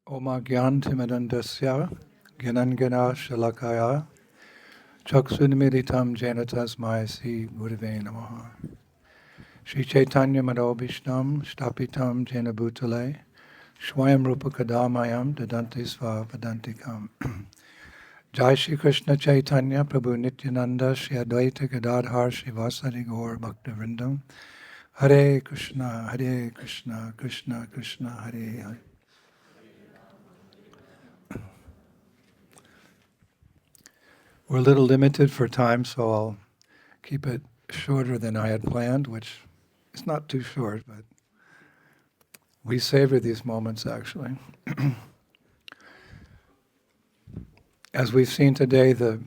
Oma Gyan Timidandasya Gyanangana Shalakaya Chaksunimiritam Janatasmai Sri Gurave Namaha Sri Chaitanya Madobhishnam Stapitam Jena Bhutale Swayam Rupa Kadamayam Dadanti Sva Vadantikam Jai Shri Krishna Chaitanya Prabhu Nityananda Shri Advaita Gadadhar Shri Vasari Gaur Bhaktivinoda Hare Krishna Krishna Krishna Hare Hare. We're a little limited for time, so I'll keep it shorter than I had planned, which is not too short, but we savor these moments actually. As we've seen today, the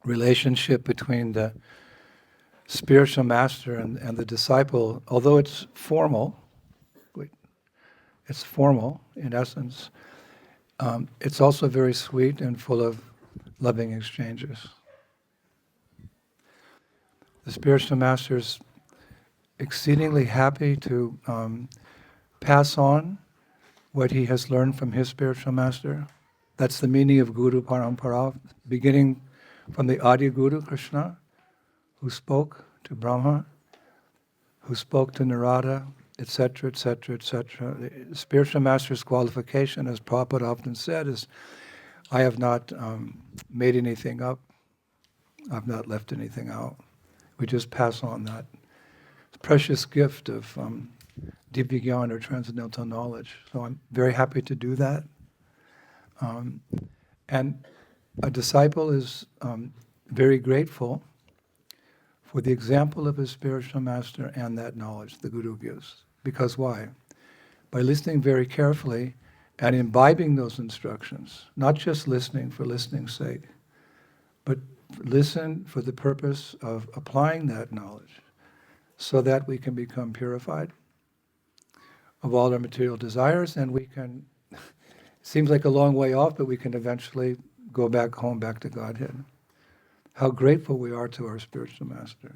relationship between the spiritual master and the disciple, although it's formal in essence, it's also very sweet and full of loving exchanges. The spiritual master is exceedingly happy to pass on what he has learned from his spiritual master. That's the meaning of Guru Parampara, beginning from the Adi Guru Krishna, who spoke to Brahma, who spoke to Narada, etc., etc., etc. The spiritual master's qualification, as Prabhupada often said, is, I have not made anything up. I've not left anything out. We just pass on that precious gift of Divya Gyan or transcendental knowledge. So I'm very happy to do that. And a disciple is very grateful for the example of his spiritual master and that knowledge the Guru gives. Because why? By listening very carefully and imbibing those instructions, not just listening for listening's sake, but listen for the purpose of applying that knowledge so that we can become purified of all our material desires, and we can, it seems like a long way off, but we can eventually go back home, back to Godhead. How grateful we are to our spiritual master.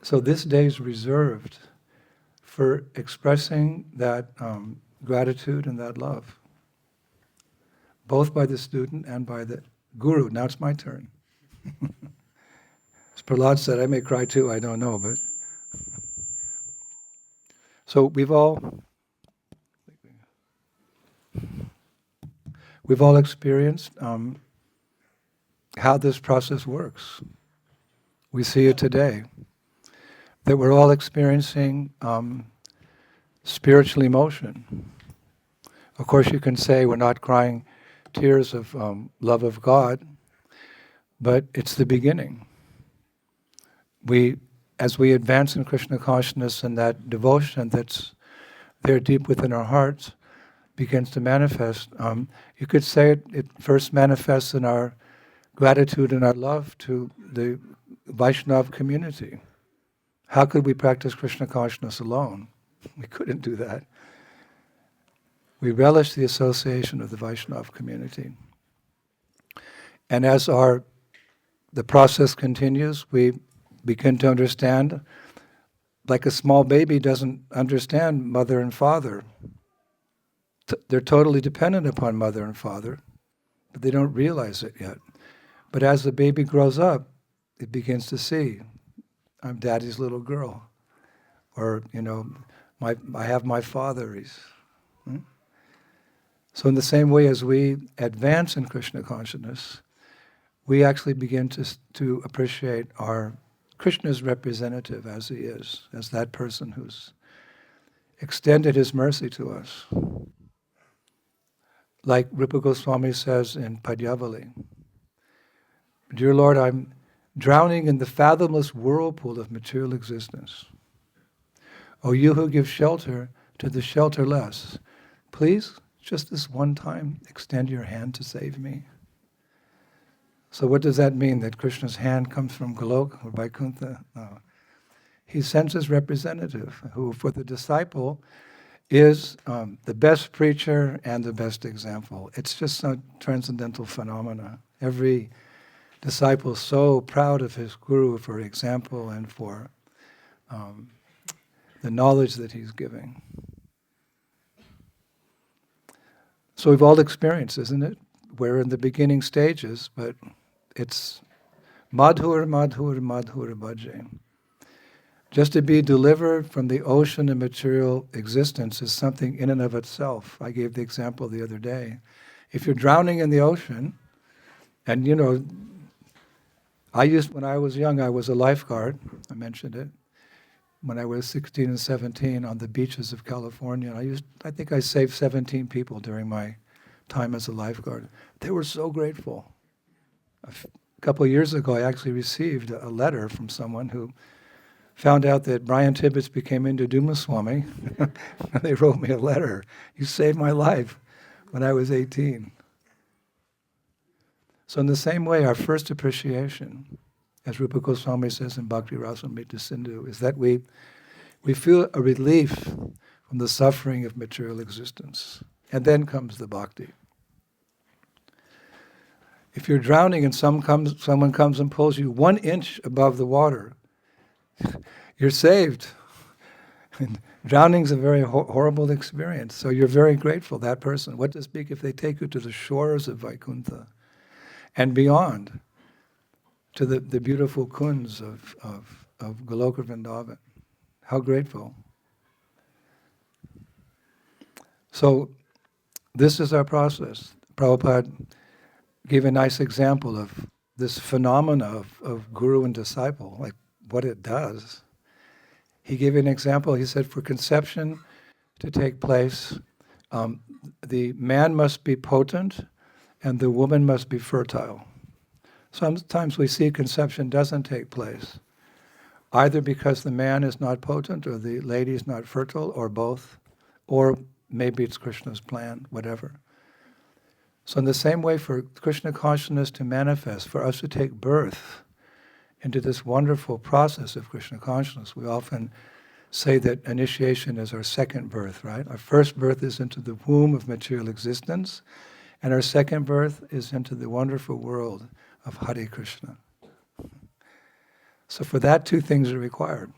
So this day is reserved for expressing that gratitude and that love, both by the student and by the Guru. Now it's my turn. As Prahlad said, I may cry too, I don't know, but... So we've all experienced how this process works. We see it today, that we're all experiencing spiritual emotion. Of course, you can say we're not crying tears of love of God, but it's the beginning. As we advance in Krishna consciousness, and that devotion that's there deep within our hearts begins to manifest, you could say it first manifests in our gratitude and our love to the Vaishnava community. How could we practice Krishna consciousness alone? We couldn't do that. We relish the association of the Vaishnava community. And as the process continues, we begin to understand, like a small baby doesn't understand mother and father. They're totally dependent upon mother and father, but they don't realize it yet. But as the baby grows up, it begins to see, I'm daddy's little girl. Or, I have my father. So in the same way as we advance in Krishna consciousness, we actually begin to appreciate Krishna's representative as he is, as that person who's extended his mercy to us. Like Rupa Goswami says in Padyavali, Dear Lord, I'm drowning in the fathomless whirlpool of material existence. O you who give shelter to the shelterless, please, just this one time, extend your hand to save me. So what does that mean? That Krishna's hand comes from Golok or Vaikuntha? No. He sends his representative, who for the disciple is the best preacher and the best example. It's just a transcendental phenomena. Every disciple is so proud of his guru for example and for the knowledge that he's giving. So we've all experienced, isn't it? We're in the beginning stages, but it's madhur, madhur, madhur bhaje. Just to be delivered from the ocean of material existence is something in and of itself. I gave the example the other day. If you're drowning in the ocean, and when I was young, I was a lifeguard. I mentioned it. When I was 16 and 17 on the beaches of California, I think I saved 17 people during my time as a lifeguard. They were so grateful. A couple of years ago, I actually received a letter from someone who found out that Brian Tibbetts became Indradyumna Swami. They wrote me a letter. You saved my life when I was 18. So in the same way, our first appreciation, as Rupa Goswami says in Bhakti Rasamrita Sindhu, is that we feel a relief from the suffering of material existence. And then comes the bhakti. If you're drowning and someone comes and pulls you 1 inch above the water, you're saved. And drowning's a very horrible experience. So you're very grateful, that person. What to speak if they take you to the shores of Vaikuntha and beyond, to the beautiful kunds of Goloka Vrindavan. How grateful. So this is our process. Prabhupada gave a nice example of this phenomena of guru and disciple, like what it does. He gave an example. He said, for conception to take place, the man must be potent and the woman must be fertile. Sometimes we see conception doesn't take place, either because the man is not potent or the lady is not fertile, or both, or maybe it's Krishna's plan, whatever. So in the same way, for Krishna consciousness to manifest, for us to take birth into this wonderful process of Krishna consciousness, we often say that initiation is our second birth, right? Our first birth is into the womb of material existence, and our second birth is into the wonderful world of Hare Krishna. So for that, 2 things are required.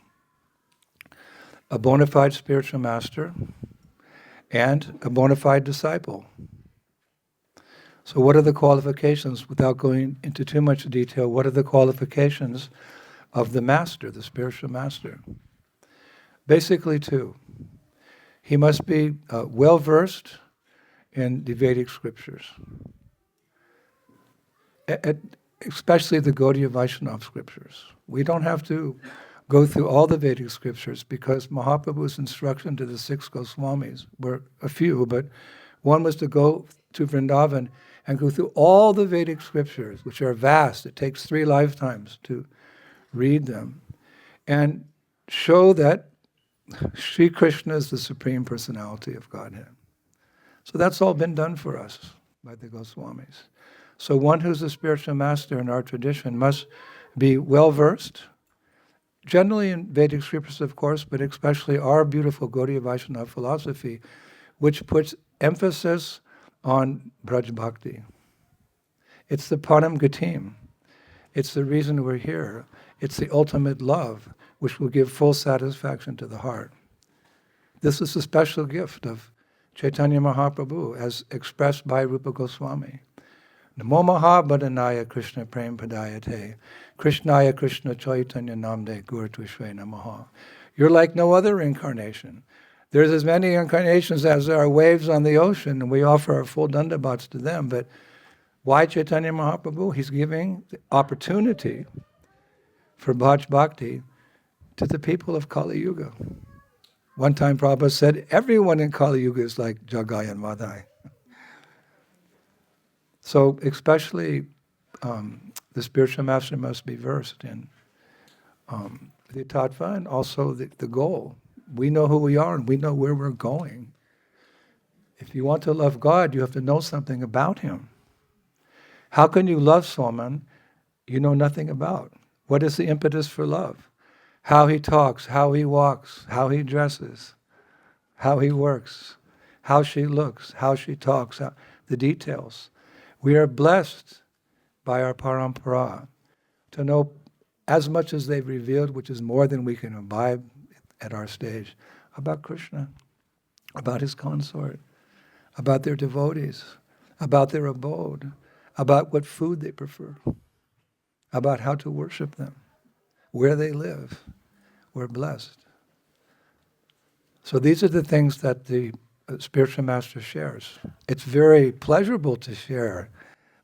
A bona fide spiritual master and a bona fide disciple. So what are the qualifications, without going into too much detail, what are the qualifications of the master, the spiritual master? Basically 2. He must be well-versed in the Vedic scriptures, especially the Gaudiya Vaishnava scriptures. We don't have to go through all the Vedic scriptures because Mahaprabhu's instruction to the 6 Goswamis were a few, but one was to go to Vrindavan and go through all the Vedic scriptures, which are vast. It takes 3 lifetimes to read them, and show that Sri Krishna is the Supreme Personality of Godhead. So that's all been done for us by the Goswamis. So one who's a spiritual master in our tradition must be well-versed, generally in Vedic scriptures, of course, but especially our beautiful Gaudiya Vaishnava philosophy, which puts emphasis on Braj Bhakti. It's the Param Gatim. It's the reason we're here. It's the ultimate love, which will give full satisfaction to the heart. This is a special gift of Chaitanya Mahaprabhu, as expressed by Rupa Goswami. Namo Mahabhadanaya Krishna Prem Padayate, Krishnaya Krishna Chaitanya Namde Gurtvishve Namaha. You're like no other incarnation. There's as many incarnations as there are waves on the ocean, and we offer our full dandavats to them. But why Chaitanya Mahaprabhu? He's giving the opportunity for Bhaj Bhakti to the people of Kali Yuga. One time Prabhupada said, everyone in Kali Yuga is like Jagai and Madhai. So especially the spiritual master must be versed in the tattva and also the goal. We know who we are and we know where we're going. If you want to love God, you have to know something about Him. How can you love someone you know nothing about? What is the impetus for love? How he talks, how he walks, how he dresses, how he works, how she looks, how she talks, the details. We are blessed by our parampara to know as much as they've revealed, which is more than we can imbibe at our stage, about Krishna, about his consort, about their devotees, about their abode, about what food they prefer, about how to worship them, where they live. We're blessed. So these are the things that the spiritual master shares. It's very pleasurable to share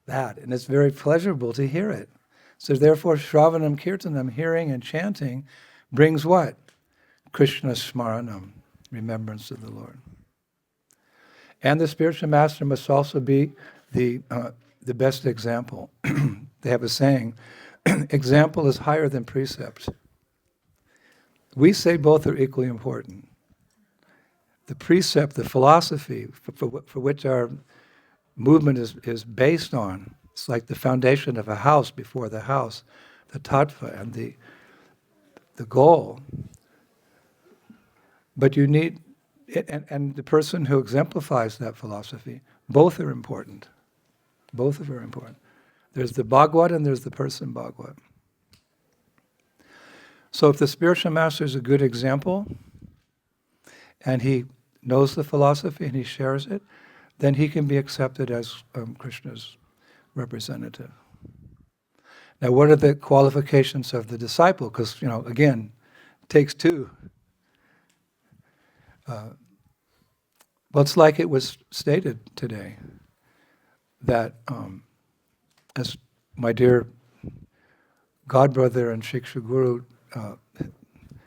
that, and it's very pleasurable to hear it. So therefore, Shravanam Kirtanam, hearing and chanting, brings what? Krishna Smaranam, remembrance of the Lord. And the spiritual master must also be the best example. They have a saying, example is higher than precept. We say both are equally important. The precept, the philosophy for which our movement is based on, it's like the foundation of a house before the house, the tattva and the goal. But you need, and the person who exemplifies that philosophy, both are important. Both are very important. There's the Bhagavad and there's the person Bhagavad. So if the spiritual master is a good example, and he knows the philosophy and he shares it, then he can be accepted as Krishna's representative. Now, what are the qualifications of the disciple? Because, again, it takes two. Well, it's like it was stated today, that as my dear godbrother and Shiksha Guru,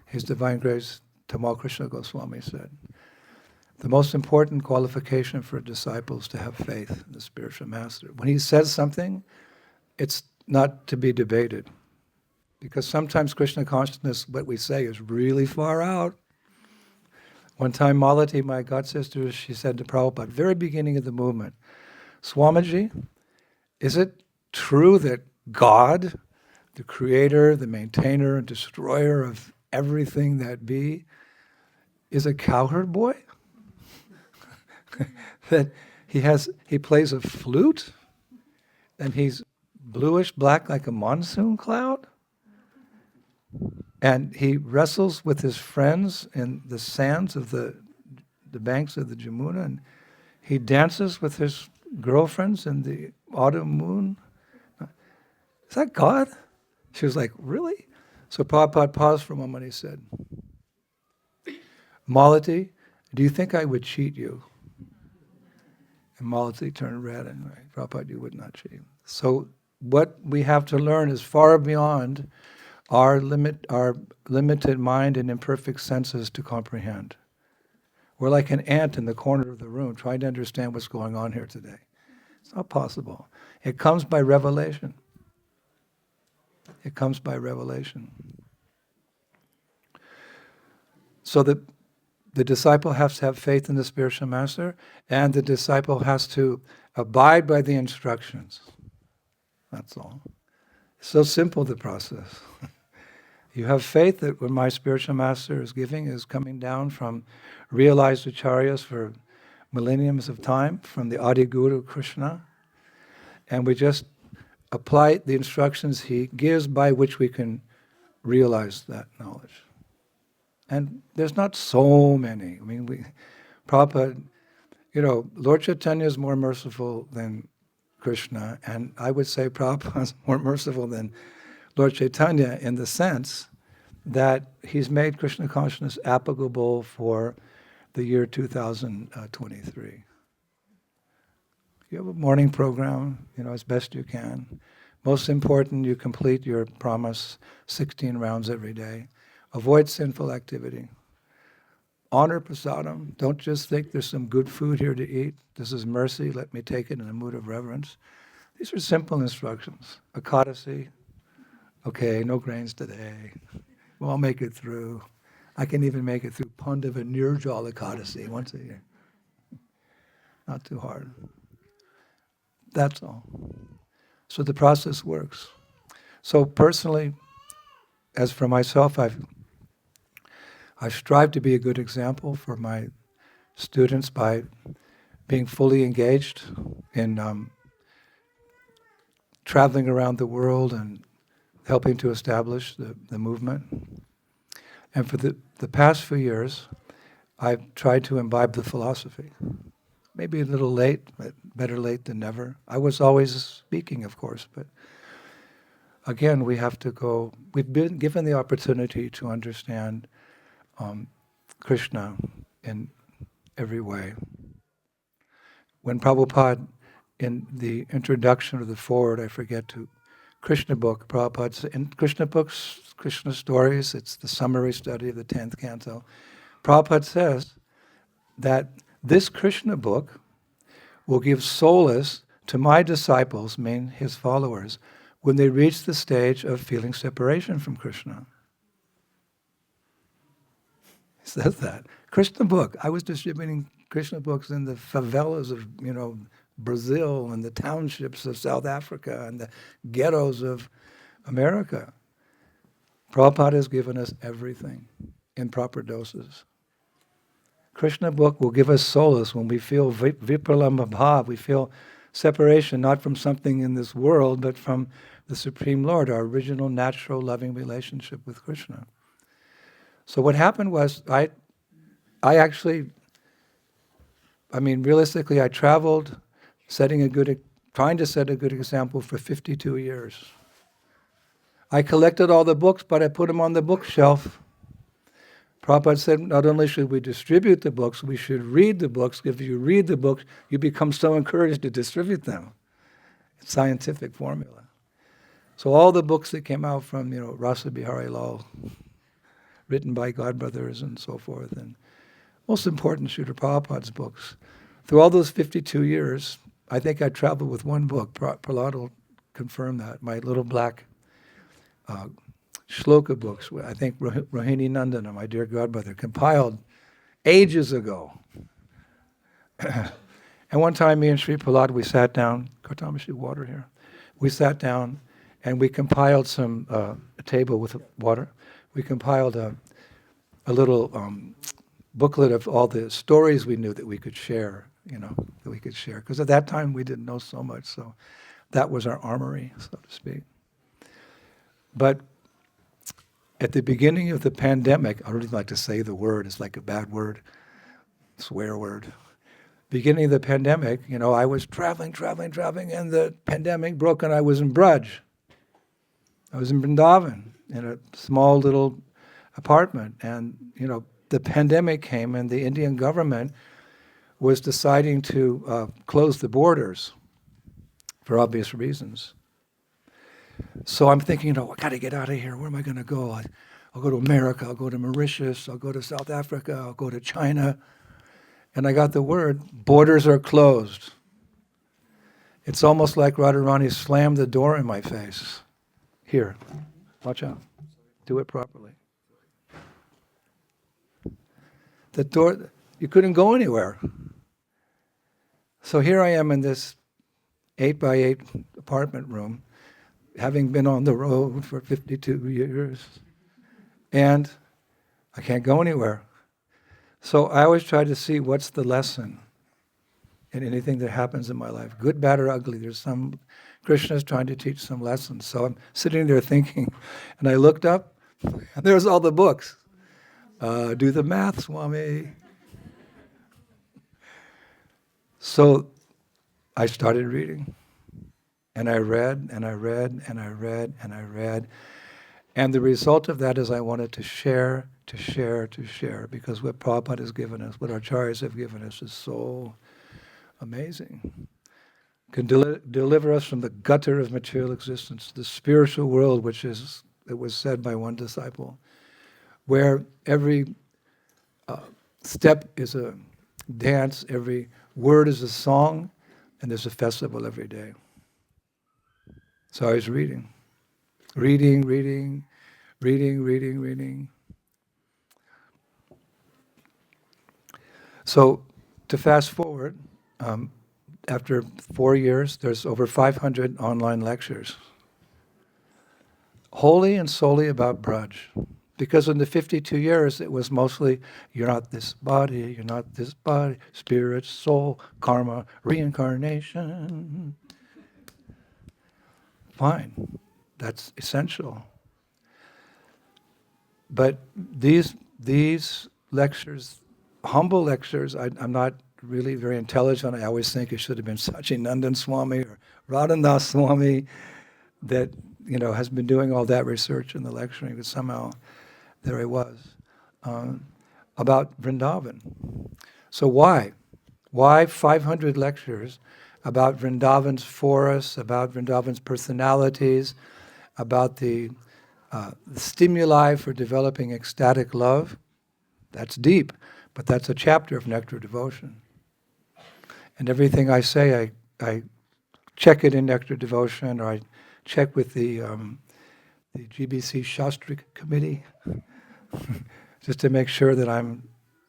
His Divine Grace Tamal Krishna Goswami said, the most important qualification for a disciple is to have faith in the spiritual master. When he says something, it's not to be debated. Because sometimes Krishna consciousness, what we say, is really far out. One time Malati, my god sister, she said to Prabhupada, very beginning of the movement, Swamiji, is it true that God, the creator, the maintainer, and destroyer of everything that be, is a cowherd boy? That he plays a flute, and he's bluish black like a monsoon cloud, and he wrestles with his friends in the sands of the banks of the Jamuna, and he dances with his girlfriends in the autumn moon. Is that God? She was like, really? So Prabhupada paused for a moment. He said, Malati, do you think I would cheat you? And Malati turned red and, Prabhupada, you would not cheat. So what we have to learn is far beyond our limited mind and imperfect senses to comprehend. We're like an ant in the corner of the room trying to understand what's going on here today. It's not possible. It comes by revelation. It comes by revelation. So the disciple has to have faith in the spiritual master, and the disciple has to abide by the instructions. That's all. It's so simple, the process. You have faith that what my spiritual master is giving is coming down from realized acharyas for millenniums of time, from the Adi Guru Krishna, and we just apply the instructions he gives by which we can realize that knowledge. And there's not so many. I mean, Prabhupada, Lord Chaitanya is more merciful than Krishna, and I would say Prabhupada is more merciful than Lord Chaitanya in the sense that he's made Krishna consciousness applicable for the year 2023. You have a morning program, as best you can. Most important, you complete your promise, 16 rounds every day. Avoid sinful activity. Honor prasadam. Don't just think there's some good food here to eat. This is mercy. Let me take it in a mood of reverence. These are simple instructions. Ekadasi. Okay, no grains today. We'll all make it through. I can even make it through Pandava Nirjal Ekadasi once a year. Not too hard. That's all. So the process works. So personally, as for myself, I strive to be a good example for my students by being fully engaged in traveling around the world and helping to establish the movement. And for the past few years, I've tried to imbibe the philosophy, maybe a little late, but better late than never. I was always speaking, of course, but again, we have to go. We've been given the opportunity to understand Krishna in every way. When Prabhupada, in the introduction of the foreword, I forget to Krishna book, Prabhupada's in Krishna books, Krishna stories, it's the summary study of the 10th canto. Prabhupada says that this Krishna book will give solace to my disciples, meaning his followers, when they reach the stage of feeling separation from Krishna. He says that. Krishna book. I was distributing Krishna books in the favelas of, Brazil and the townships of South Africa and the ghettos of America. Prabhupada has given us everything in proper doses. Krishna book will give us solace when we feel vipralambha bhav, we feel separation not from something in this world, but from the Supreme Lord, our original natural loving relationship with Krishna. So what happened was, realistically, I traveled trying to set a good example for 52 years. I collected all the books, but I put them on the bookshelf. Prabhupada said, not only should we distribute the books, we should read the books. If you read the books, you become so encouraged to distribute them. It's scientific formula. So all the books that came out from, Rasa Bihari Lal, written by godbrothers and so forth, and most important, Srila Prabhupada's books. Through all those 52 years, I think I traveled with one book. Prahlad will confirm that. My little black shloka books, I think Rohini Nandana, my dear godbrother, compiled ages ago. And one time, me and Sri Prahlad, we sat down. Kartamashi, water here. We sat down and we compiled a table with water. We compiled a little booklet of all the stories we knew that we could share, that we could share. Because at that time, we didn't know so much, so that was our armory, so to speak. But at the beginning of the pandemic, I don't even like to say the word, it's like a bad word, swear word. Beginning of the pandemic, I was traveling, and the pandemic broke and I was in Braj. I was in Vrindavan, in a small little apartment. And, the pandemic came and the Indian government was deciding to close the borders for obvious reasons. So I'm thinking, I got to get out of here. Where am I going to go? I'll go to America. I'll go to Mauritius. I'll go to South Africa. I'll go to China. And I got the word, borders are closed. It's almost like Radharani slammed the door in my face. Here, watch out. Do it properly. The door, you couldn't go anywhere. So here I am in this 8x8 apartment room, having been on the road for 52 years, and I can't go anywhere. So I always try to see what's the lesson in anything that happens in my life, good, bad, or ugly. There's some, Krishna's trying to teach some lessons. So I'm sitting there thinking, and I looked up, and there's all the books. Do the math, Swami. So I started reading. And I read, and I read, and I read, and I read. And the result of that is I wanted to share, because what Prabhupada has given us, what our acharyas have given us is so amazing. Can deliver us from the gutter of material existence, the spiritual world, it was said by one disciple, where every step is a dance, every word is a song, and there's a festival every day. So I was reading. So to fast forward, after 4 years, there's over 500 online lectures, wholly and solely about Braj. Because in the 52 years, it was mostly, you're not this body, spirit, soul, karma, reincarnation. Fine, that's essential. But these lectures, humble lectures, I'm not really very intelligent. I always think it should have been Sachinandan Swami or Radhanath Swami that, has been doing all that research in the lecturing, but somehow there he was, about Vrindavan. So why? Why 500 lectures about Vrindavan's forests, about Vrindavan's personalities, about the stimuli for developing ecstatic love? That's deep, but that's a chapter of Nectar Devotion. And everything I say, I check it in Nectar Devotion, or I check with the GBC Shastri Committee, just to make sure that I'm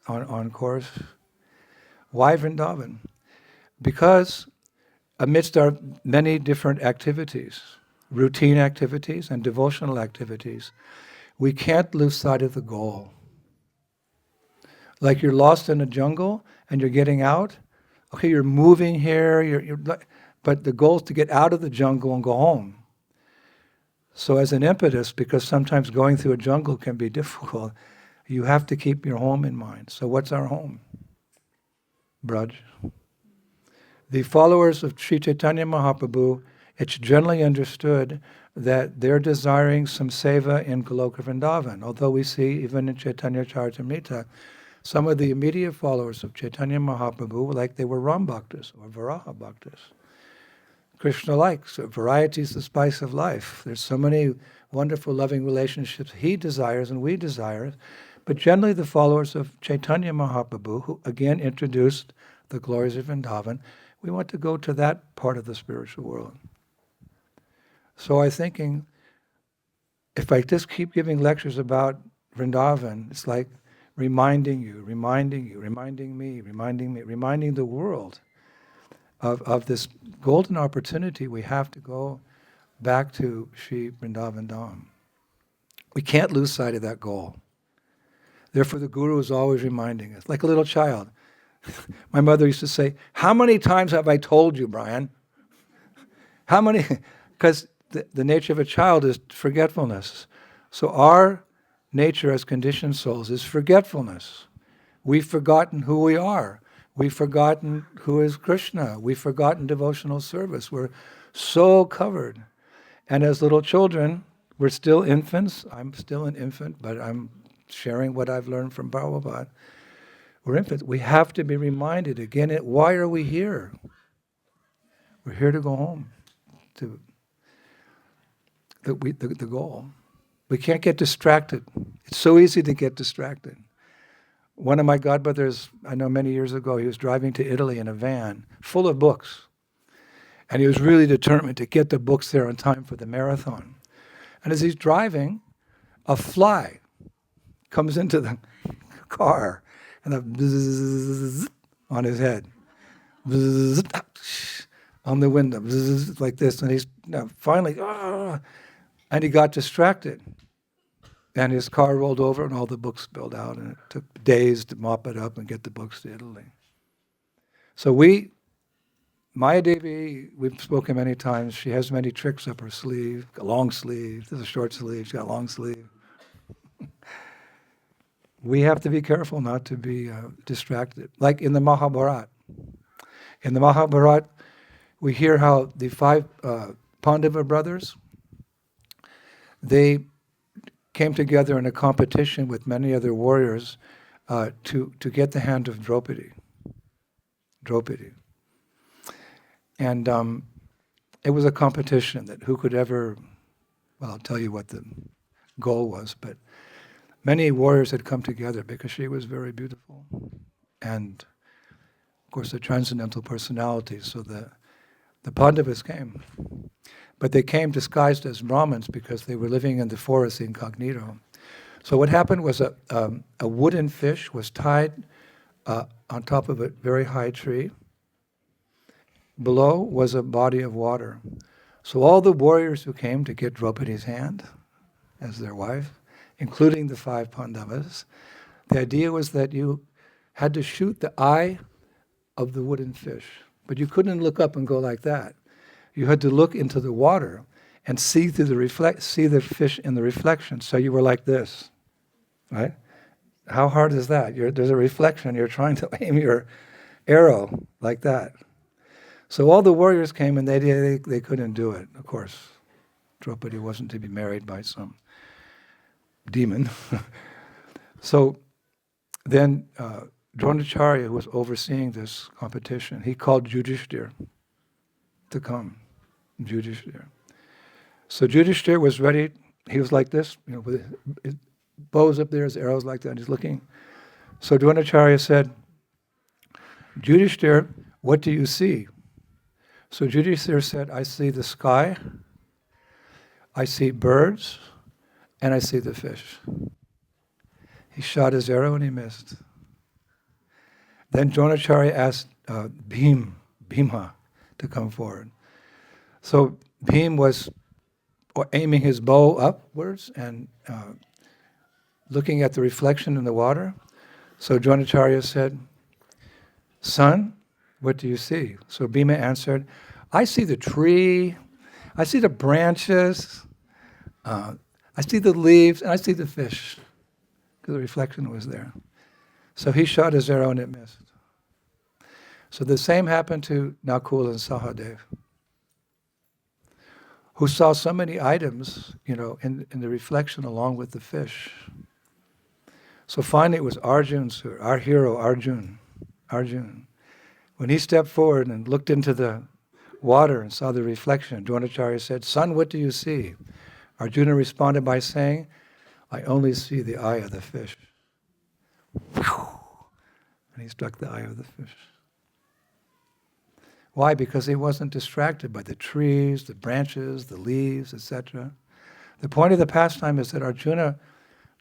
on course. Why Vrindavan? Because amidst our many different activities, routine activities and devotional activities, we can't lose sight of the goal. Like you're lost in a jungle and you're getting out. Okay, you're moving here, but the goal is to get out of the jungle and go home. So as an impetus, because sometimes going through a jungle can be difficult, you have to keep your home in mind. So what's our home? Braj. The followers of Sri Chaitanya Mahaprabhu, it's generally understood that they're desiring some seva in Goloka Vrindavan. Although we see, even in Chaitanya Charitamrita, some of the immediate followers of Chaitanya Mahaprabhu, like they were Ram Bhaktas or Varaha Bhaktas. Krishna likes, variety is the spice of life. There's so many wonderful, loving relationships he desires and we desire. But generally the followers of Chaitanya Mahaprabhu, who again introduced the glories of Vrindavan, we want to go to that part of the spiritual world. So I'm thinking, if I just keep giving lectures about Vrindavan, it's like reminding you, reminding me, reminding the world of this golden opportunity we have to go back to Sri Vrindavan Dham. We can't lose sight of that goal. Therefore the Guru is always reminding us, like a little child. My mother used to say, "How many times have I told you, Brian?" How many? Because the nature of a child is forgetfulness. So our nature as conditioned souls is forgetfulness. We've forgotten who we are. We've forgotten who is Krishna. We've forgotten devotional service. We're so covered. And as little children, we're still infants. I'm still an infant, but I'm sharing what I've learned from Prabhupada. We're infants. We have to be reminded again, why are we here? We're here to go home, to the goal. We can't get distracted. It's so easy to get distracted. One of my godbrothers, I know many years ago, he was driving to Italy in a van full of books. And he was really determined to get the books there on time for the marathon. And as he's driving, a fly comes into the car and a bzzz on his head. Bzzz on the window, bzzz like this. And he's finally, and he got distracted. And his car rolled over and all the books spilled out, and it took days to mop it up and get the books to Italy. So Maya Devi, we've spoken many times, she has many tricks up her sleeve, a long sleeve, there's a short sleeve, she's got a long sleeve. We have to be careful not to be distracted. Like in the Mahabharata. In the Mahabharata, we hear how the 5 Pandava brothers, they came together in a competition with many other warriors to get the hand of Draupadi. And it was a competition that who could ever, well, I'll tell you what the goal was, but many warriors had come together because she was very beautiful. And, of course, the transcendental personalities, so the Pandavas came. But they came disguised as Brahmins because they were living in the forest incognito. So what happened was a wooden fish was tied on top of a very high tree. Below was a body of water. So all the warriors who came to get Draupadi's hand as their wife, including the 5 Pandavas, the idea was that you had to shoot the eye of the wooden fish. But you couldn't look up and go like that. You had to look into the water and see through see the fish in the reflection. So you were like this, right? How hard is that? There's a reflection. You're trying to aim your arrow like that. So all the warriors came and they couldn't do it. Of course, Draupadi wasn't to be married by some demon. So then Dronacharya, who was overseeing this competition, he called Yudhishthir to come. Yudhishthir. So Yudhishthir was ready. He was like this, with his bows up there, his arrows like that. He's looking. So Dronacharya said, Yudhishthir, what do you see? So Yudhishthir said, I see the sky, I see birds, and I see the fish. He shot his arrow and he missed. Then Dronacharya asked Bhima, to come forward. So Bhim was aiming his bow upwards and looking at the reflection in the water. So Dronacharya said, son, what do you see? So Bhima answered, I see the tree, I see the branches, I see the leaves, and I see the fish. Because the reflection was there. So he shot his arrow and it missed. So the same happened to Nakul and Sahadev, who saw so many items, in the reflection along with the fish. So finally it was Arjun's, our hero, Arjun. When he stepped forward and looked into the water and saw the reflection, Dronacharya said, son, what do you see? Arjuna responded by saying, I only see the eye of the fish. And he struck the eye of the fish. Why? Because he wasn't distracted by the trees, the branches, the leaves, etc. The point of the pastime is that Arjuna,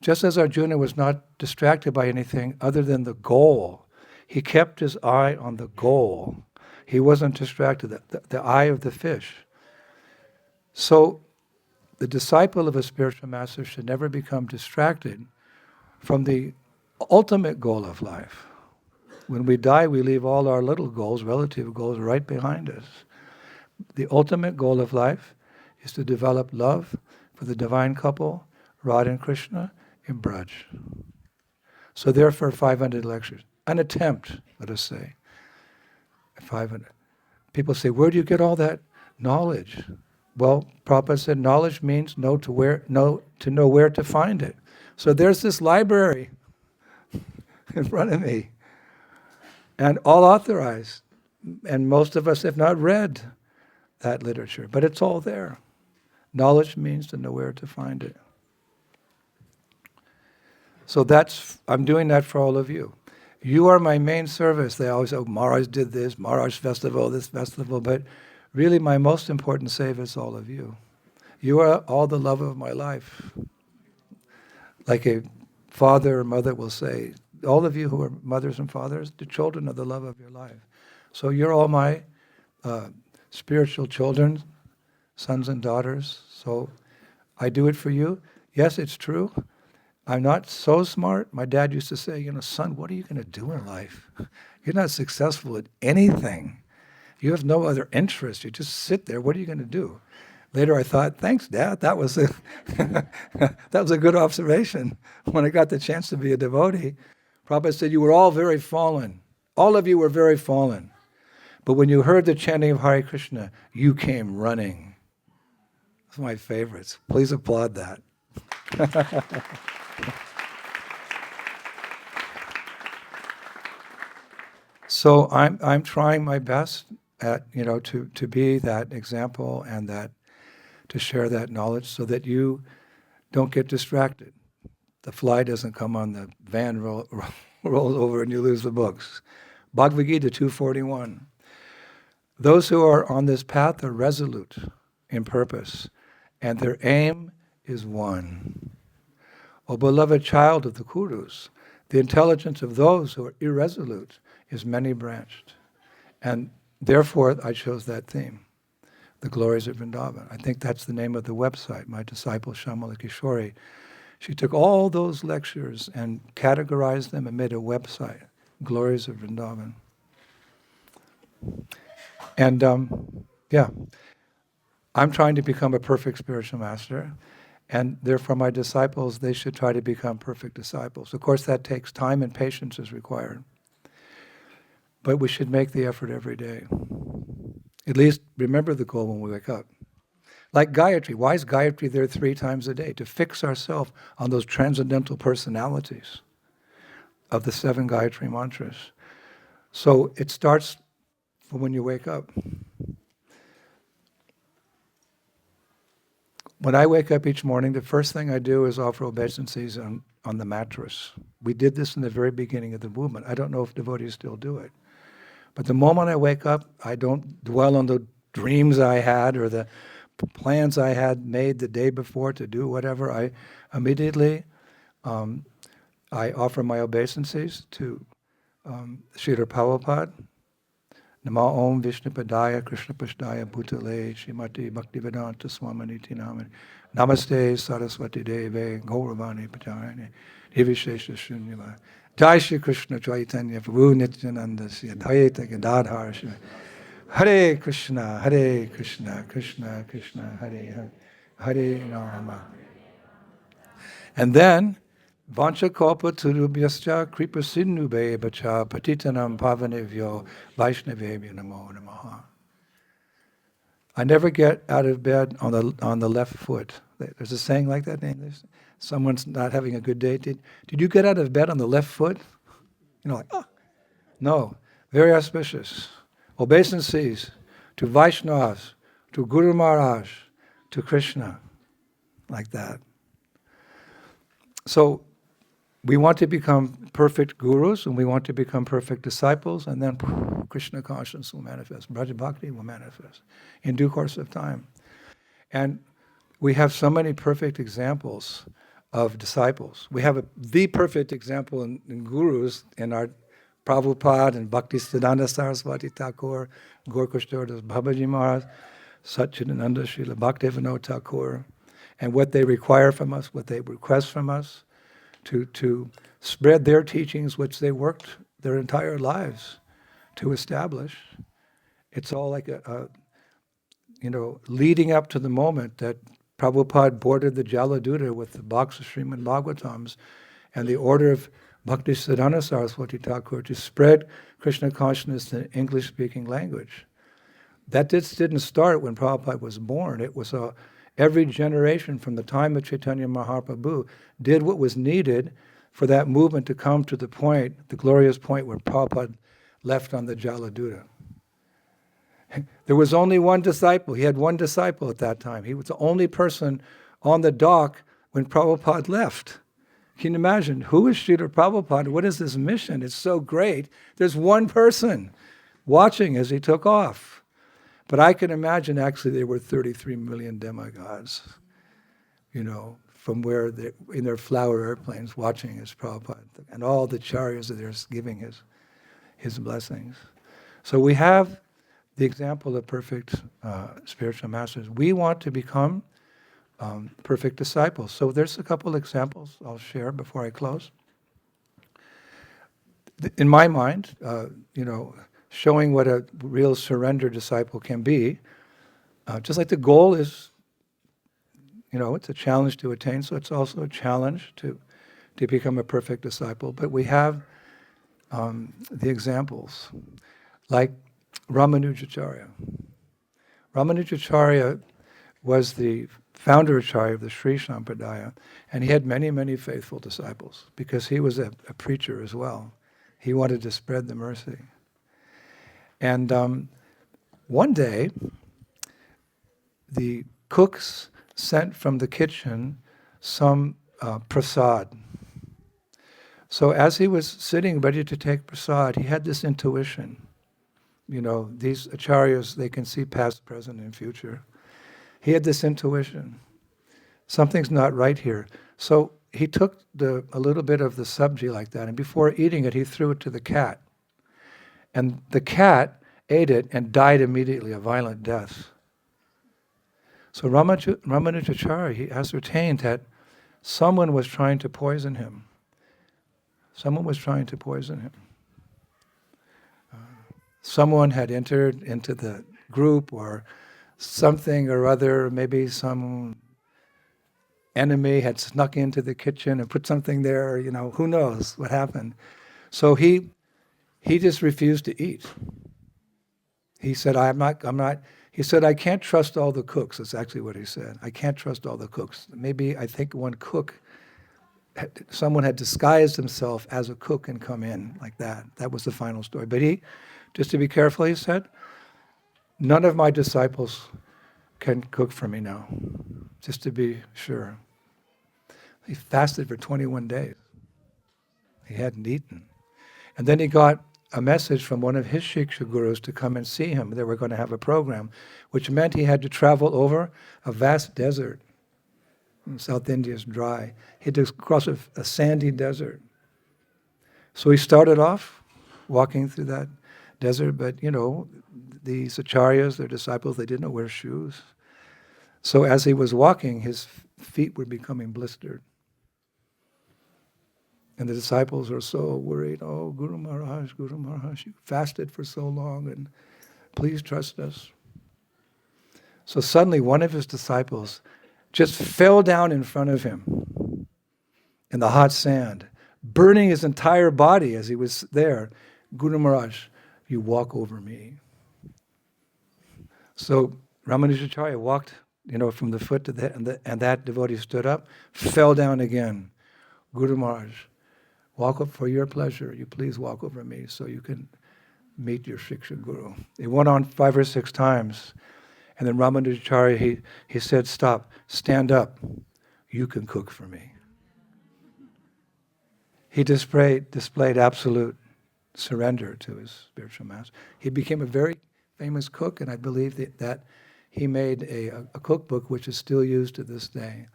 just as Arjuna was not distracted by anything other than the goal, he kept his eye on the goal. He wasn't distracted, the eye of the fish. So the disciple of a spiritual master should never become distracted from the ultimate goal of life. When we die, we leave all our little goals, relative goals, right behind us. The ultimate goal of life is to develop love for the divine couple, Radha and Krishna, in Braj. So therefore, 500 lectures. An attempt, let us say. 500. People say, where do you get all that knowledge? Well, Prabhupada said, knowledge means to know where to find it. So there's this library in front of me, and all authorized. And most of us have not read that literature, but it's all there. Knowledge means to know where to find it. So I'm doing that for all of you. You are my main service. They always say, oh, Maharaj did this, Maharaj festival, this festival, but really my most important save is all of you. You are all the love of my life. Like a father or mother will say, all of you who are mothers and fathers, the children are the love of your life. So you're all my spiritual children, sons and daughters. So I do it for you. Yes, it's true. I'm not so smart. My dad used to say, son, what are you going to do in life? You're not successful at anything. You have no other interest. You just sit there. What are you going to do? Later I thought, thanks, Dad. That was a good observation. When I got the chance to be a devotee, Prabhupada said, you were all very fallen. All of you were very fallen. But when you heard the chanting of Hare Krishna, you came running. That's my favorites. Please applaud that. So I'm trying my best at to be that example and that to share that knowledge so that you don't get distracted. The fly doesn't come on the van, rolls over and you lose the books. Bhagavad Gita 2:41. Those who are on this path are resolute in purpose, and their aim is one. O beloved child of the Kurus, the intelligence of those who are irresolute is many-branched. And therefore, I chose that theme, the glories of Vrindavan. I think that's the name of the website. My disciple, Shamala Kishori, she took all those lectures and categorized them and made a website, Glories of Vrindavan. And I'm trying to become a perfect spiritual master, and therefore my disciples, they should try to become perfect disciples. Of course, that takes time and patience is required. But we should make the effort every day. At least remember the goal when we wake up. Like Gayatri. Why is Gayatri there 3 times a day? To fix ourselves on those transcendental personalities of the 7 Gayatri mantras. So it starts from when you wake up. When I wake up each morning, the first thing I do is offer obeisances on the mattress. We did this in the very beginning of the movement. I don't know if devotees still do it. But the moment I wake up, I don't dwell on the dreams I had or the plans I had made the day before to do whatever. I immediately, I offer my obeisances to Srila Prabhupada. Namo Om Vishnupadaya Krishna Pashdaya Bhutale Srimati Bhaktivedanta Swaminiti Namani Namaste Saraswati Deve Gauravani Pacharani Nivishesha Shunyava Jai Shri Krishna Chaitanya Prabhu Nityananda Sri Advaita Gadadhar Shri Hare Krishna Krishna Krishna Hare Hare Rama. And then Vancha kalpa turubhyascha kripa sindhube bacha patitanam pavanevyo vaishnavebhyo namo namaha. I never get out of bed on the left foot. There's a saying like that in English. Someone's not having a good day. Did you get out of bed on the left foot? You know, like, oh. No, very auspicious. Obeisances to Vaishnavas, to Guru Maharaj, to Krishna, like that. So we want to become perfect gurus, and we want to become perfect disciples, and then Krishna consciousness will manifest. Braja Bhakti will manifest in due course of time. And we have so many perfect examples of disciples. We have the perfect example in gurus in our Prabhupada and Bhaktisiddhanta Saraswati Thakur, Gaur-Kishore Babaji Maharaj, Satchidananda Srila Bhaktivinoda Thakur, and what they require from us, what they request from us, to spread their teachings, which they worked their entire lives to establish. It's all like leading up to the moment that Prabhupada boarded the Jaladuta with the box of Srimad Bhagavatams and the order of Bhaktisiddhanta Saraswati Thakur to spread Krishna consciousness in English-speaking language. That didn't start when Prabhupada was born. It was every generation from the time of Chaitanya Mahaprabhu did what was needed for that movement to come to the point, the glorious point where Prabhupada left on the Jaladuta. There was only one disciple. He had one disciple at that time. He was the only person on the dock when Prabhupada left. Can you imagine? Who is Srila Prabhupada? What is his mission? It's so great. There's one person watching as he took off. But I can imagine actually there were 33 million demigods, from where in their flower airplanes watching as Prabhupada, and all the charyas that are giving his blessings. So we have the example of perfect spiritual masters. We want to become perfect disciples. So there's a couple examples I'll share before I close. In my mind, showing what a real surrender disciple can be, just like the goal is, it's a challenge to attain, so it's also a challenge to become a perfect disciple. But we have the examples, like Ramanujacharya. Ramanujacharya was the founder acharya of the Sri Sampradaya, and he had many, many faithful disciples because he was a preacher as well. He wanted to spread the mercy. And one day, the cooks sent from the kitchen some prasad. So as he was sitting ready to take prasad, he had this intuition. These acharyas, they can see past, present, and future. He had this intuition. Something's not right here. So he took a little bit of the sabji like that, and before eating it, he threw it to the cat. And the cat ate it and died immediately, a violent death. So Ramanujacharya, he ascertained that someone was trying to poison him. Someone was trying to poison him. Someone had entered into the group or something or other, maybe some enemy had snuck into the kitchen and put something there, who knows what happened. So he He just refused to eat. He said, he said, I can't trust all the cooks. That's actually what he said. I can't trust all the cooks. Maybe I think one cook, someone had disguised himself as a cook and come in like that. That was the final story. But he, just to be careful, he said, none of my disciples can cook for me now, just to be sure. He fasted for 21 days. He hadn't eaten. And then he got a message from one of his Shiksha gurus to come and see him. They were going to have a program, which meant he had to travel over a vast desert. South India is dry. He had to cross a sandy desert. So he started off walking through that desert, but these acharyas, their disciples, they didn't wear shoes. So as he was walking, his feet were becoming blistered. And the disciples are so worried. Oh, Guru Maharaj, you fasted for so long, and please trust us. So suddenly one of his disciples just fell down in front of him in the hot sand, burning his entire body as he was there. Guru Maharaj, you walk over me. So Ramanujacharya walked, from the foot to the, and that devotee stood up, fell down again. Guru Maharaj, walk up for your pleasure. You please walk over me so you can meet your Shiksha Guru. It went on 5 or 6 times. And then Ramanujacharya, he said, stop, stand up. You can cook for me. He displayed absolute surrender to his spiritual master. He became a very famous cook, and I believe that he made a cookbook which is still used to this day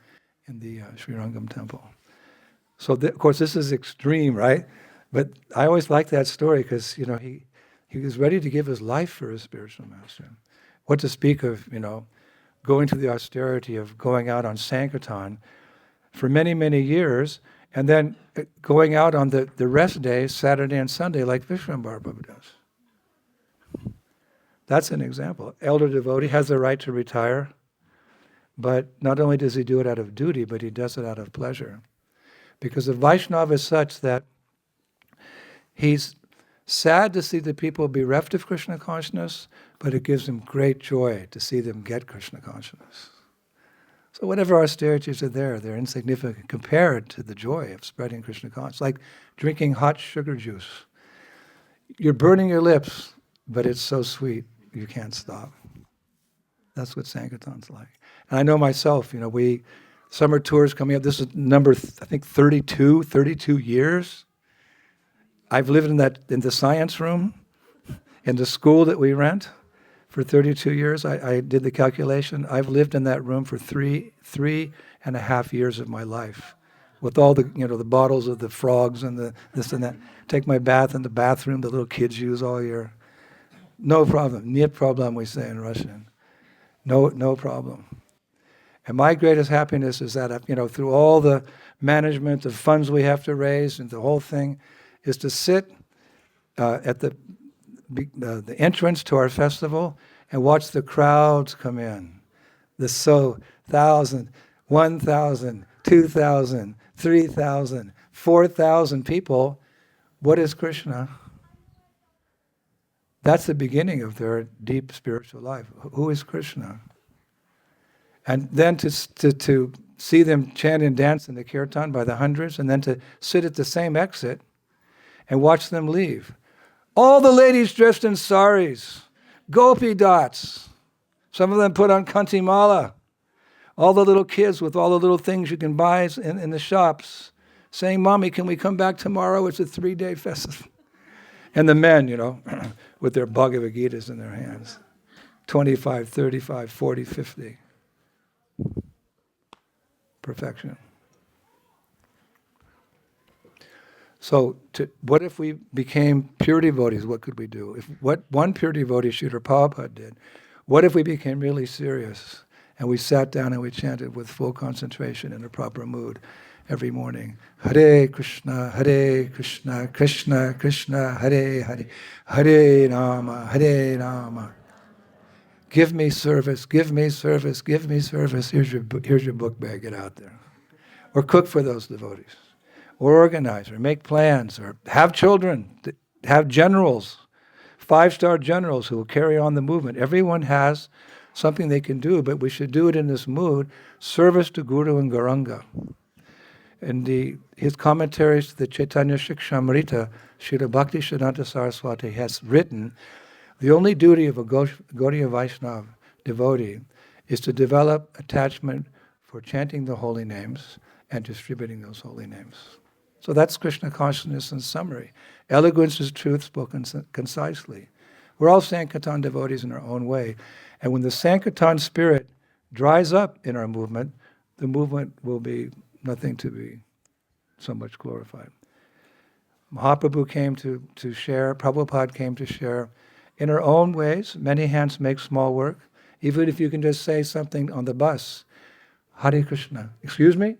in the Sri Rangam temple. So, of course, this is extreme, right? But I always like that story because, he was ready to give his life for his spiritual master. What to speak of, going to the austerity of going out on Sankirtan for many, many years, and then going out on the rest days, Saturday and Sunday, like Vishrambar Prabhu does. That's an example. Elder devotee has the right to retire, but not only does he do it out of duty, but he does it out of pleasure. Because the Vaishnava is such that he's sad to see the people bereft of Krishna consciousness, but it gives him great joy to see them get Krishna consciousness. So whatever austerities are there, they're insignificant compared to the joy of spreading Krishna consciousness. Like drinking hot sugar juice. You're burning your lips, but it's so sweet, you can't stop. That's what Sankirtan's like. And I know myself, summer tours coming up. This is number, I think, 32 years. I've lived in the science room, in the school that we rent for 32 years. I did the calculation. I've lived in that room for three and a half years of my life, with all the the bottles of the frogs and the this and that. Take my bath in the bathroom the little kids use all year. No problem. Niet problem, we say in Russian. No problem. And my greatest happiness is that, through all the management of funds we have to raise and the whole thing, is to sit at the entrance to our festival and watch the crowds come in. The 1,000, 1,000, 2,000, 3,000, 4,000 people. What is Krishna? That's the beginning of their deep spiritual life. Who is Krishna? And then to see them chant and dance in the kirtan by the hundreds, and then to sit at the same exit and watch them leave. All the ladies dressed in saris, gopi dots. Some of them put on kanti mala. All the little kids with all the little things you can buy in the shops, saying, Mommy, can we come back tomorrow? It's a 3-day festival. And the men, with their Bhagavad Gitas in their hands. 25, 35, 40, 50. Perfection. So, what if we became pure devotees? What could we do? What one pure devotee, Srila Prabhupada, did, what if we became really serious and we sat down and we chanted with full concentration in a proper mood every morning? Hare Krishna, Krishna Krishna, Hare Hare, Hare Rama, Hare Rama. Give me service, give me service, give me service. Here's your book bag, get out there. Or cook for those devotees. Or organize, or make plans, or have children. have generals, 5-star generals who will carry on the movement. Everyone has something they can do, but we should do it in this mood, service to Guru and Gauranga. In his commentaries to the Chaitanya Shikshamrita, Srila Bhakti Siddhanta Saraswati has written, the only duty of a Gaudiya Vaishnava devotee is to develop attachment for chanting the holy names and distributing those holy names. So that's Krishna consciousness in summary. Eloquence is truth spoken concisely. We're all Sankirtan devotees in our own way. And when the Sankirtan spirit dries up in our movement, the movement will be nothing to be so much glorified. Mahaprabhu came to share, Prabhupada came to share. In our own ways, many hands make small work. Even if you can just say something on the bus, Hare Krishna. Excuse me?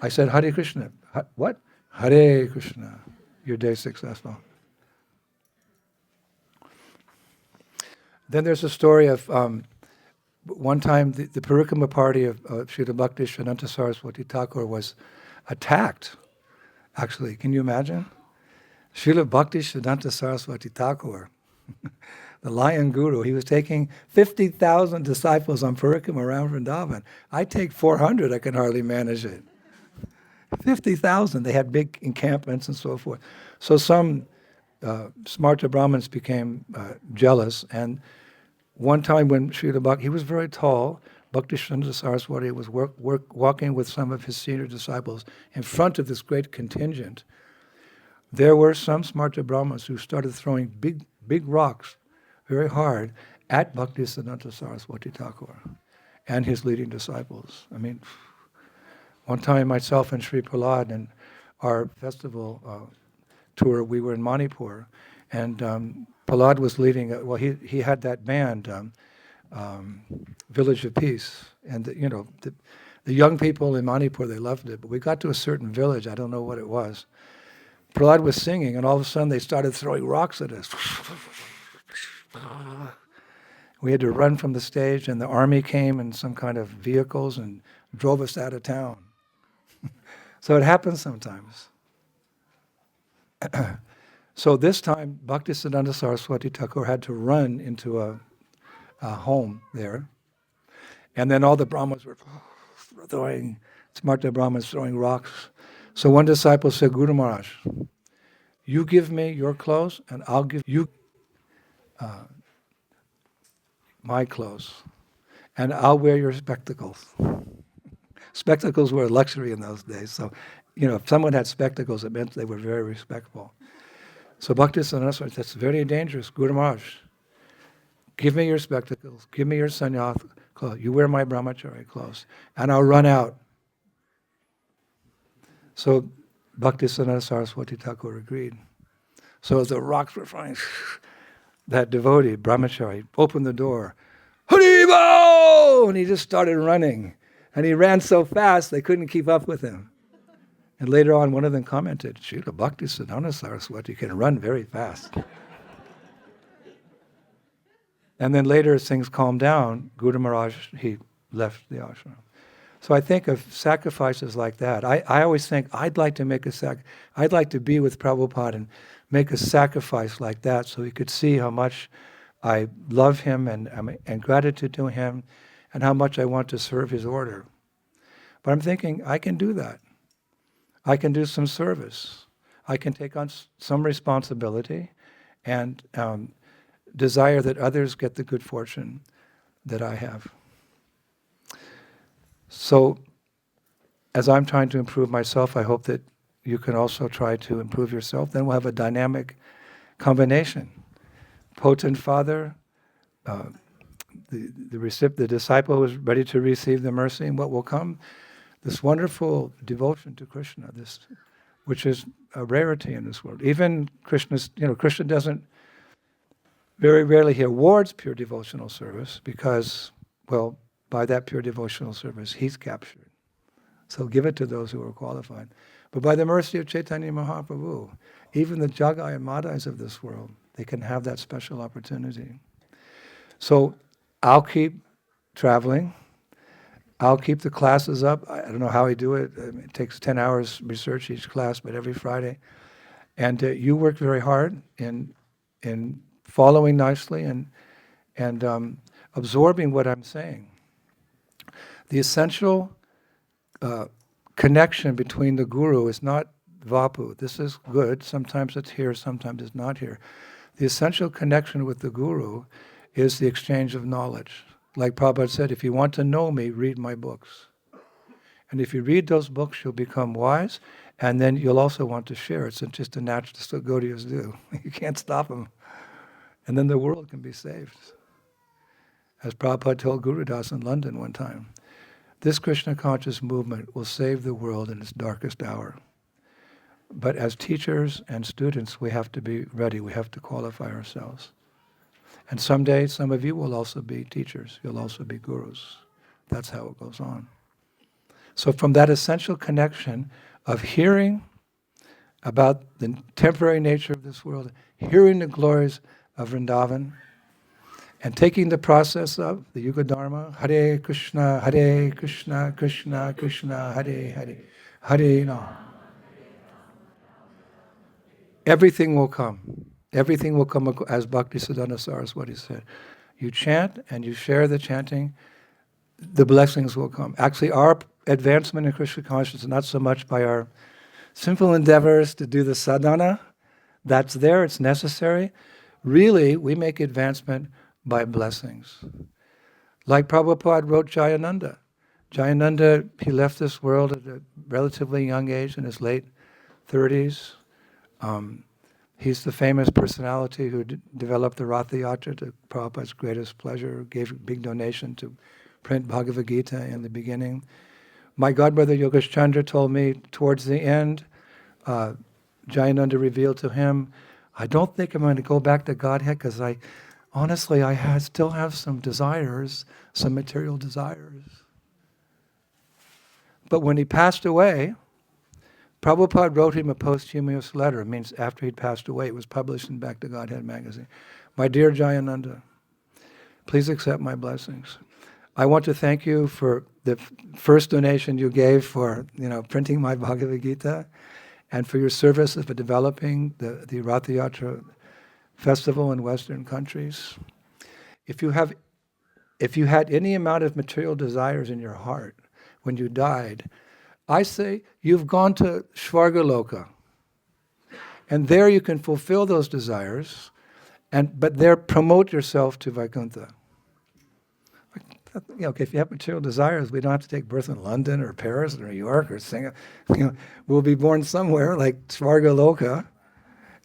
I said Hare Krishna. What? Hare Krishna. Your day's successful. Then there's a story of one time the Parikrama party of Srila Bhakti Siddhanta Saraswati Thakur was attacked. Actually, can you imagine? Srila Bhakti Siddhanta Saraswati Thakur, the lion guru, he was taking 50,000 disciples on Parikrama around Vrindavan. I take 400, I can hardly manage it. 50,000, they had big encampments and so forth. So some smarta Brahmins became jealous, and one time when Srila Bhakti, he was very tall, Bhakti Siddhanta Saraswati was walking with some of his senior disciples in front of this great contingent. There were some smarta Brahmins who started throwing big rocks very hard at Bhakti Siddhanta Saraswati Thakur and his leading disciples. I mean, one time myself and Sri Prahlad and our festival tour, we were in Manipur, and Prahlad was leading, he had that band, Village of Peace, and the young people in Manipur, they loved it, but we got to a certain village, I don't know what it was. Prahlad was singing, and all of a sudden they started throwing rocks at us. We had to run from the stage, and the army came in some kind of vehicles and drove us out of town. So it happens sometimes. So this time, Bhakti Siddhanta Saraswati Thakur had to run into a home there. And then all the Brahmins were throwing, smarta Brahmins throwing rocks. So one disciple said, Guru Maharaj, you give me your clothes and I'll give you my clothes. And I'll wear your spectacles. Spectacles were a luxury in those days. So, if someone had spectacles, it meant they were very respectful. So Bhakti Siddhanta Saraswati, that's very dangerous. Guru Maharaj, give me your spectacles, give me your sannyas clothes. You wear my brahmachari clothes, and I'll run out. So Bhakti Siddhanta Saraswati Thakur agreed. So as the rocks were flying, that devotee, brahmachari, opened the door. Haribo! And he just started running. And he ran so fast, they couldn't keep up with him. And later on, one of them commented, Srila Bhakti Siddhanta Saraswati can run very fast. And then later, as things calmed down, Guru Maharaj, he left the ashram. So I think of sacrifices like that. I always think, I'd like to be with Prabhupada and make a sacrifice like that so he could see how much I love him and gratitude to him and how much I want to serve his order. But I'm thinking, I can do that. I can do some service. I can take on some responsibility and desire that others get the good fortune that I have. So, as I'm trying to improve myself, I hope that you can also try to improve yourself. Then we'll have a dynamic combination. Potent father, the disciple who is ready to receive the mercy, and what will come? This wonderful devotion to Krishna, which is a rarity in this world. Even Krishna doesn't, very rarely he awards pure devotional service because, by that pure devotional service, he's captured. So give it to those who are qualified. But by the mercy of Chaitanya Mahaprabhu, even the Jagai and Madhais of this world, they can have that special opportunity. So I'll keep traveling. I'll keep the classes up. I don't know how I do it. It takes 10 hours research each class, but every Friday. And you work very hard in following nicely and absorbing what I'm saying. The essential connection between the guru is not vapu. This is good. Sometimes it's here, sometimes it's not here. The essential connection with the guru is the exchange of knowledge. Like Prabhupada said, if you want to know me, read my books. And if you read those books, you'll become wise, and then you'll also want to share. It's just a natural, just what Gaudiyas do. You can't stop them. And then the world can be saved. As Prabhupada told Guru Das in London one time, this Krishna conscious movement will save the world in its darkest hour. But as teachers and students, we have to be ready. We have to qualify ourselves. And someday, some of you will also be teachers. You'll also be gurus. That's how it goes on. So from that essential connection of hearing about the temporary nature of this world, hearing the glories of Vrindavan, and taking the process of the Yuga Dharma, Hare Krishna, Krishna Krishna, Hare Hare, Hare Rama. Everything will come. Everything will come, as Bhaktisiddhanta Saraswati said. You chant and you share the chanting, the blessings will come. Actually, our advancement in Krishna consciousness is not so much by our simple endeavors to do the sadhana. That's there, it's necessary. Really, we make advancement by blessings. Like Prabhupada wrote Jayananda. Jayananda, he left this world at a relatively young age, in his late 30s. He's the famous personality who developed the Ratha Yatra to Prabhupada's greatest pleasure, gave a big donation to print Bhagavad Gita in the beginning. My godbrother Yogesh Chandra told me towards the end, Jayananda revealed to him, I don't think I'm going to go back to Godhead because honestly, still have some desires, some material desires. But when he passed away, Prabhupada wrote him a posthumous letter. It means after he'd passed away. It was published in Back to Godhead magazine. My dear Jayananda, please accept my blessings. I want to thank you for the first donation you gave for printing my Bhagavad Gita, and for your service for developing the Ratha Yatra festival in Western countries. If you had any amount of material desires in your heart when you died, I say you've gone to Svargaloka, and there you can fulfill those desires, but there promote yourself to Vaikuntha. Okay, if you have material desires, we don't have to take birth in London or Paris or New York or Singapore. We'll be born somewhere like Svargaloka,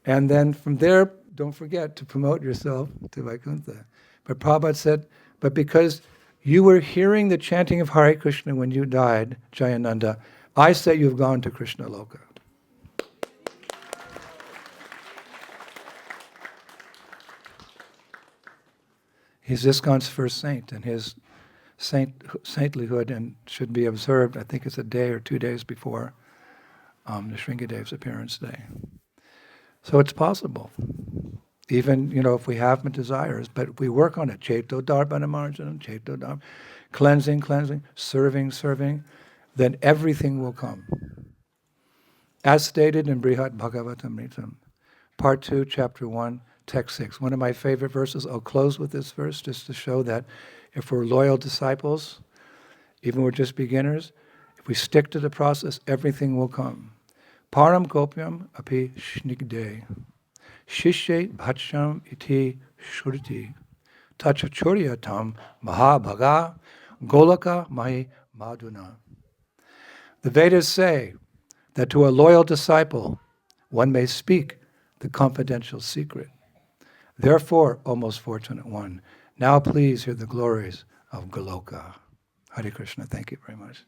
and then from there, don't forget to promote yourself to Vaikuntha. But Prabhupada said, but because you were hearing the chanting of Hare Krishna when you died, Jayananda, I say you've gone to Krishna Loka. He's ISKCON's first saint, and his saintlyhood and should be observed, I think it's a day or 2 days before the Shringadev's appearance day. So it's possible. Even, if we have desires, but if we work on it, Cheto Darbana Marjanam, Cheto Darbana, cleansing, serving, then everything will come. As stated in Brihat Bhagavatamritam, Part 2, Chapter 1, Text 6. One of my favorite verses, I'll close with this verse just to show that if we're loyal disciples, even we're just beginners, if we stick to the process, everything will come. Param gopyam api snigde. Shishye bhatsham iti shruti. Tachachuryatam mahabhaga golaka mahi madhuna. The Vedas say that to a loyal disciple, one may speak the confidential secret. Therefore, O most fortunate one, now please hear the glories of Goloka. Hare Krishna, thank you very much.